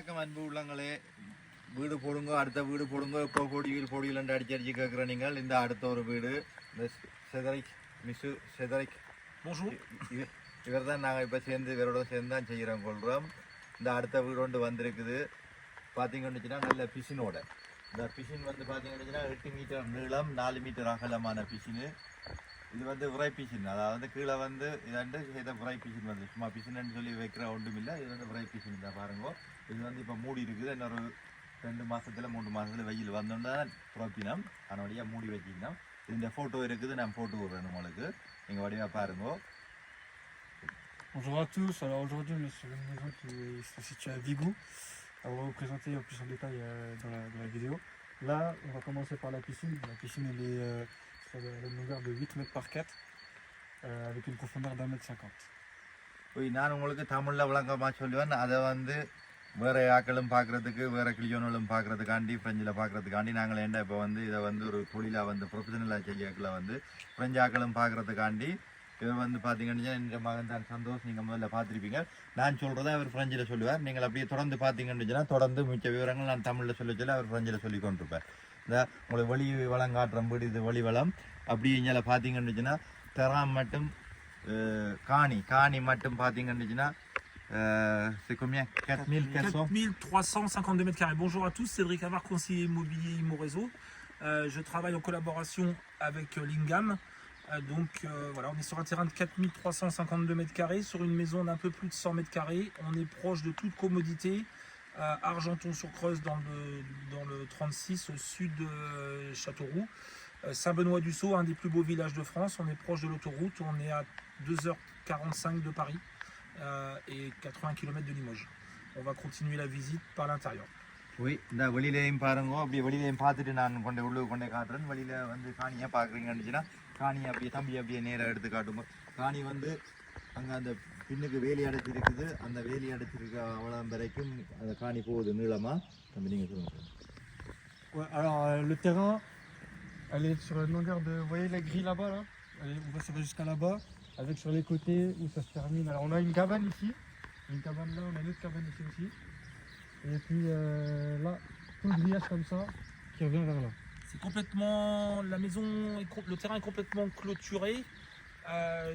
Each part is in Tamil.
வணக்கம் அன்பு உள்ளங்களே. வீடு போடுங்க, அடுத்த வீடு போடுங்க, இப்போ போடியில் அடிச்சு கேட்குற நீங்கள். இந்த அடுத்த ஒரு வீடு இந்த செதரிக் மிஸ்ஸு செதரிக் இவர் தான் நாங்கள் இப்போ சேர்ந்து இவரோட சேர்ந்து தான் செய்கிறோம் கொள்கிறோம். இந்த அடுத்த வீடு ஒன்று வந்திருக்குது. பார்த்தீங்கன்னுச்சுன்னா நல்ல பிசினோட. இந்த பிசின் வந்து பார்த்தீங்கன்னுச்சுன்னா 8 மீட்டர் நீளம் 4 மீட்டர் அகலமான பிசினு. இது வந்து விரை பிசின், அதாவது கீழே வந்து இதாண்டு இதை விரை பிசின் வந்து சும்மா பிசின்னு சொல்லி வைக்கிற ஒன்றும் இல்லை. இது வந்து விரை பிசின் தான் பாருங்க. இது வந்து இப்போ மூடி இருக்குது. இன்னொரு 2 மாதத்தில் 3 மாதத்தில் வெயில் வந்தோன்னா புறப்பினோம். ஆனால் வழியாக மூடி வச்சுக்கணும். இந்த ஃபோட்டோ இருக்குது, நான் போட்டு விட்றேன் உங்களுக்கு. நீங்கள் வடிவாக பாருங்க. Bonjour à tous, alors aujourd'hui on est sur une maison qui se situe à Vigou. Alors on va vous présenter plus en détail dans la vidéo. Là on va commencer par la piscine. La piscine elle est sur une longueur de 8 mètres par 4 avec une profondeur d'1 mètre 50. நான் உங்களுக்கு தமிழில் விளக்கமாக சொல்லுவேன். அதை வந்து வேறு ஆக்களும் பார்க்குறதுக்கு, வேறு கிளியோனும் பார்க்குறதுக்காண்டி, ஃப்ரெஞ்சில் பார்க்குறதுக்காண்டி நாங்கள் ஏண்டா இப்போ வந்து இதை வந்து ஒரு தொழிலாக வந்து ப்ரொஃபஷனலாக செய்யக்கில் வந்து ஃப்ரெஞ்ச் ஆக்களும் பார்க்குறதுக்காண்டி இவர் வந்து பார்த்தீங்கன்னா என் மகன் தான் சந்தோஷ். நீங்கள் முதல்ல பார்த்துருப்பீங்க. நான் சொல்கிறத அவர் ஃப்ரெஞ்சில் சொல்லுவார். நீங்கள் அப்படியே தொடர்ந்து பார்த்தீங்கன்னா தொடர்ந்து மிச்ச விவரங்கள் நான் தமிழில் சொல்ல அவர் ஃப்ரெஞ்சில் சொல்லி கொண்டிருப்பார். இந்த உங்களுக்கு வழி வளம் காட்டுற வீடு இது வழி வளம். அப்படி இங்கே பார்த்தீங்கன்னா தெராம் மட்டும் காணி மட்டும் பார்த்தீங்கன்னா c'est combien? 4352 mètres carrés. Bonjour à tous, Cédric Havard, conseiller immobilier Imo-Réseau. Je travaille en collaboration avec Lingam. Voilà, on est sur un terrain de 4352 mètres carrés, sur une maison d'un peu plus de 100 mètres carrés. On est proche de toute commodité. Argenton-sur-Creuse dans le 36 au sud de Châteauroux. Saint-Benoît-du-Sault, un des plus beaux villages de France. On est proche de l'autoroute. On est à 2h45 de Paris et 80 km de Limoges. On va continuer la visite par l'intérieur. Oui, இந்த வெளியிலையும் பாருங்க. அப்படி வெளியிலையும் பார்த்துட்டு நான் உள்ளே காட்டுறேன். வெளியில் வந்து காணியாக பார்க்குறீங்கன்னுச்சுன்னா காணியை அப்படியே தம்பி அப்படியே நேராக எடுத்து காட்டுங்க. காணி வந்து அங்கே அந்த பின்னுக்கு வேலி அடைச்சிருக்குது. அந்த வேலி அடைச்சிருக்க அவ்வளோ வரைக்கும் அந்த காணி போகுது நீளமாக. தம்பி நீங்கள் சொல்லுங்கள். Ouais, alors le terrain, elle est sur une longueur de, vous voyez la grille là-bas là, on va s'arrêter jusqu'à là-bas, avec sur les côtés où ça se termine. Alors on a une cabane ici, une cabane là, on a une autre cabane ici aussi, et puis là, tout le grillage comme ça qui revient vers là. C'est complètement, la maison, le terrain est complètement clôturé.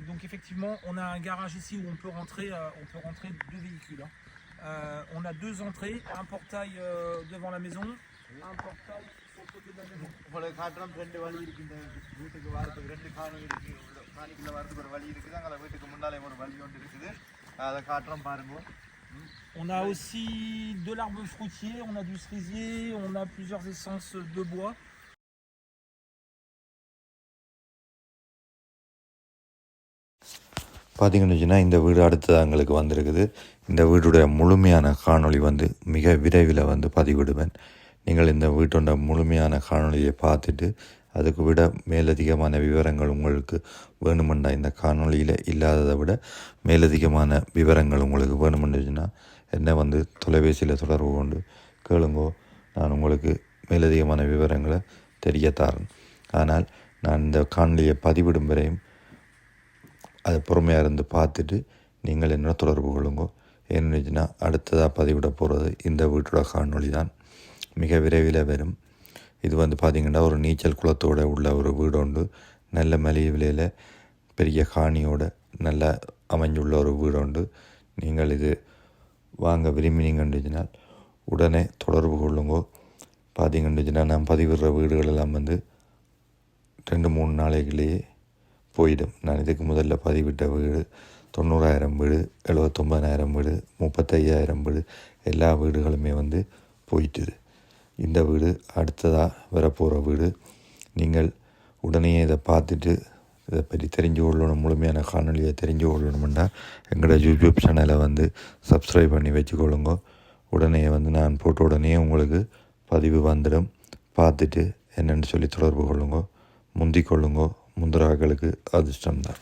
Donc effectivement, on a un garage ici où on peut rentrer 2 véhicules. On a 2 entrées, un portail devant la maison, un portail sur le côté de la maison. உங்களுக்கு காட்டுறோம். 2 வழி இருக்குது. இந்த வீட்டுக்கு வரதுக்கு 2 காணி இருக்குது. காணிக்குள்ளே வரதுக்கு ஒரு வழி இருக்குது. அங்கே வீட்டுக்கு முன்னாலே ஒரு வழி ஒன்று இருக்குது. அதை காட்டுறோம் பாருங்க. On a aussi de l'arbre fruitier, on a du cerisier, on a plusieurs essences de bois. பார்த்தீங்கன்னு இந்த வீடு அடுத்தது எங்களுக்கு வந்திருக்குது. இந்த வீட்டுடைய முழுமையான காணொளி வந்து மிக விரைவில் வந்து பதிவிடுவேன். நீங்கள் இந்த வீட்டோட முழுமையான காணொளியை பார்த்துட்டு அதுக்கு விட மேலதிகமான விவரங்கள் உங்களுக்கு வேணுமெண்டா, இந்த காணொளியில் இல்லாததை விட மேலதிகமான விவரங்கள் உங்களுக்கு வேணுமெண்டுச்சுன்னா என்னை வந்து தொலைபேசியில் தொடர்பு கொண்டு கேளுங்கோ. நான் உங்களுக்கு மேலதிகமான விவரங்களை தெரியத்தாரேன். ஆனால் நான் இந்த காணொளியை பதிவிடும் வரையும் அதை பொறுமையாக இருந்து பார்த்துட்டு நீங்கள் என்ன தொடர்பு கொள்ளுங்கோ. ஏன்னுச்சுன்னா அடுத்ததாக பதிவிட போகிறது இந்த வீட்டோட காணொளி தான். மிக விரைவில் வரும். இது வந்து பார்த்திங்கன்னா ஒரு நீச்சல் குளத்தோடு உள்ள ஒரு வீடு உண்டு. நல்ல மலிவு விலையில் பெரிய காணியோட நல்ல அமைஞ்சுள்ள ஒரு வீடு உண்டு. நீங்கள் இது வாங்க விரும்பினீங்கன்னுச்சுனால் உடனே தொடர்பு கொள்ளுங்கோ. பார்த்திங்கன்னுச்சுன்னா நான் பதிவிடுற வீடுகள் எல்லாம் வந்து 2-3 நாளைக்குள்ளேயே போயிடும். நான் இதுக்கு முதல்ல பதிவிட்ட வீடு 90,000 வீடு, 79,000 வீடு, 35,000 வீடு, எல்லா வீடுகளுமே வந்து போயிட்டுது. இந்த வீடு அடுத்ததாக வரப்போகிற வீடு. நீங்கள் உடனே இதை பார்த்துட்டு இதை பற்றி தெரிஞ்சு கொள்ளணும், முழுமையான காணொலியை தெரிஞ்சு கொள்ளணும்னா எங்களோட யூடியூப் சேனலை வந்து சப்ஸ்கிரைப் பண்ணி வச்சுக்கொள்ளுங்க. உடனே வந்து நான் போட்ட உடனே உங்களுக்கு பதிவு வந்துடும். பார்த்துட்டு என்னென்னு சொல்லி தொடர்பு கொள்ளுங்க. முந்திக்கொள்ளுங்க. முந்திராக்களுக்கு அதிர்ஷ்டம்தான்.